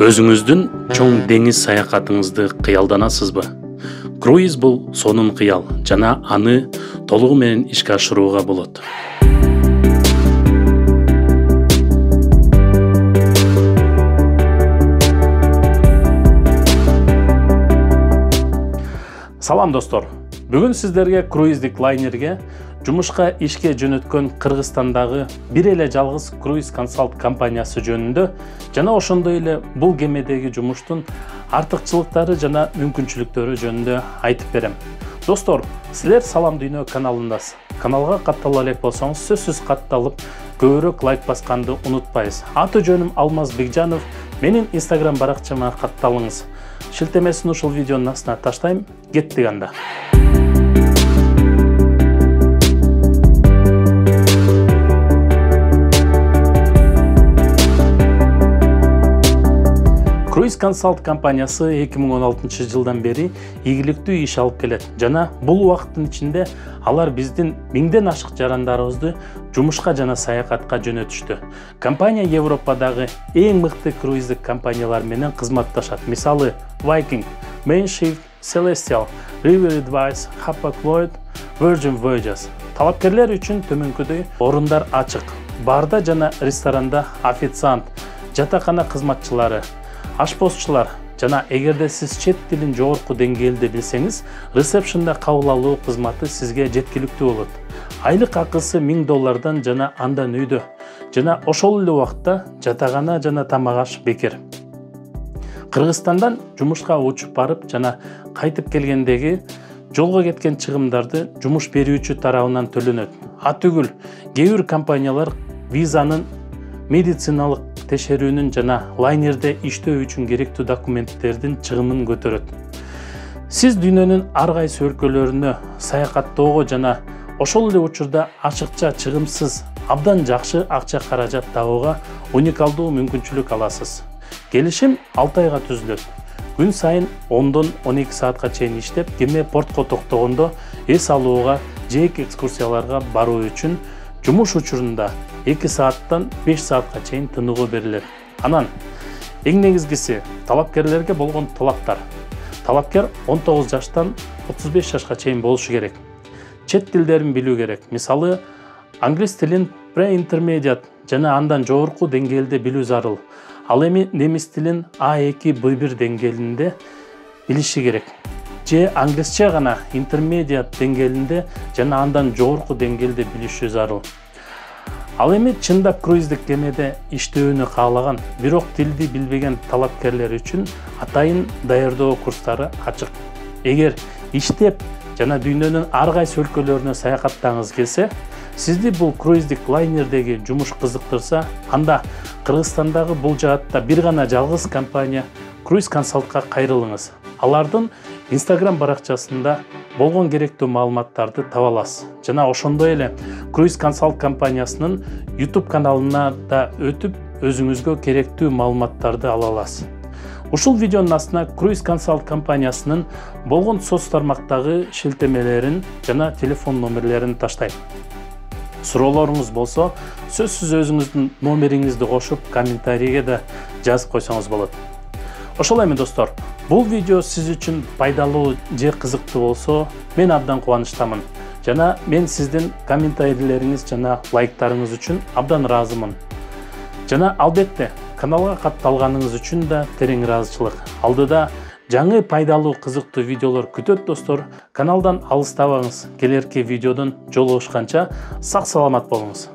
Өзүңүздүн чоң деңиз саякатыңызды кыялданасызбы? Круиз бул сонун кыял жана аны толугу менен ишке ашырууга болот. Салам достор. Бүгүн сиздерге круиздик лайнерге жумушка ишке жөнөткөн Кыргызстандагы бир эле жалгыз круиз консалт компаниясы жөнүндө жана ошондой эле бул кемедеги жумуштун артыкчылыктары жана мүмкүнчүлүктөрү жөнүндө айтып берем. Достор, силер Салам Дүйнө каналындасыз. Каналга каттала элек болсоңуз, сөзсүз катталып, көбүрөөк лайк басканды унутпайсыз. Аты жөнүм Алмаз Бекжанов. Менин Instagram баракчама катталыңыз. Шилтемесин ушул видеонун астына таштайм. Кеттик анда. Круиз консалт компаниясы 2016 жылдан бери ийгиликтүү иш алып келет жана бул убакыттын ичинде алар биздин миңден ашык жарандарыбызды жумушка жана саякатка жөнөтүштү. Компания Европадагы эң мыкты круиздик компаниялар менен кызматташат. Мисалы, Viking, Main Shift, Celestial, River Advice, Hapag-Lloyd, Virgin Voyages. Талапкерлер үчүн төмөнкүдөй орундар ачык. Барда жана ресторанда официант, жатакана кызматчылары, ашпозчулар жана эгерде сиз чет тилин жогорку деңгээлде билсеңиз, ресепшнда кабыл алуу кызматы сизге жеткиликтүү болот. Айлык акысы $1000 жана андан үйдө. Жана ошол эле убакытта жатагана жана тамак аш бекер. Кыргызстандан жумушка учуп барып жана кайтып келгендеги жолго кеткен чыгымдарды жумуш берүүчү тарабынан төлөнөт. Атүгүл, кээ бир компаниялар визанын, медициналык текшерүүнүн жана лайнерде иштөө үчүн керектүү документтердин чыгымын көтөрөт. Сиз дүйнөнүн ар кайсы өлкөлөрүнө саякаттоого жана ошол эле учурда ачыкча чыгымсыз абдан жакшы акча каражат табууга уникалдуу мүмкүнчүлүк аласыз. Келишим 6 айга түзүлөт. Күн сайын 10-дон 12 саатка чейин иштеп, кеме портко токтогондо эс алууга, жээк экскурсияларга баруу үчүн жумуш учурунда 2 сааттан 5 саатка чейин тыныгуу берилет. Анан эң негизгиси талапкерлерге болгон талаптар. Талапкер 19 жаштан 35 жашка чейин болушу керек. Чет тилдерин билүү керек. Мисалы, англис тилин pre-intermediate жана андан жогорку деңгээлде билүү зарыл. Ал эми немис тилин A2, B1 деңгээлинде билиши керек. Же англисче гана intermediate деңгээлинде жана андан жогорку деңгээлде билиши зарыл. Ал эми чындап круиздик кемеде иштөөнү каалаган, бирок тилди билбеген талапкерлер үчүн атайын даярдоо курстары ачык. Эгер иштеп жана дүйнөнүн ар кайсы өлкөлөрүнө саякаттагыңыз келсе, сизди бул круиздик лайнердеги жумуш кызыктырса, анда Кыргызстандагы бул жаатта бир гана жалгыз компания Круиз консалтка кайрылыңыз. Алардын Instagram баракчасында болгон керектүү маалыматтарды таба аласыз. Жана ошондой эле Круиз консалт компаниясынын YouTube каналына да өтүп, өзүңүзгө керектүү маалыматтарды ала аласыз. Ушул видеонун астына Круиз консалт компаниясынын болгон соц тармактагы шилтемелерин жана телефон номерлерин таштайм. Суроолоруңуз болсо, сөзсүз өзүңүздүн номериңизди кошуп, комментарийге да жазып койсоңуз болот. Ошол эми достор, бул видео сиз үчүн пайдалуу же кызыктуу болсо, мен абдан кубанычтамын. Жана мен сиздин комментарийлериңиз жана лайктарыңыз үчүн абдан ыраазымын. Жана албетте, каналга катталганыңыз үчүн да терең ыраазычылык. Алдыда жаңы пайдалуу кызыктуу видеолор күтөт достор. Каналдан алыстабаңыз. Келерки видеодон жолугушканча сак саламат болуңуз.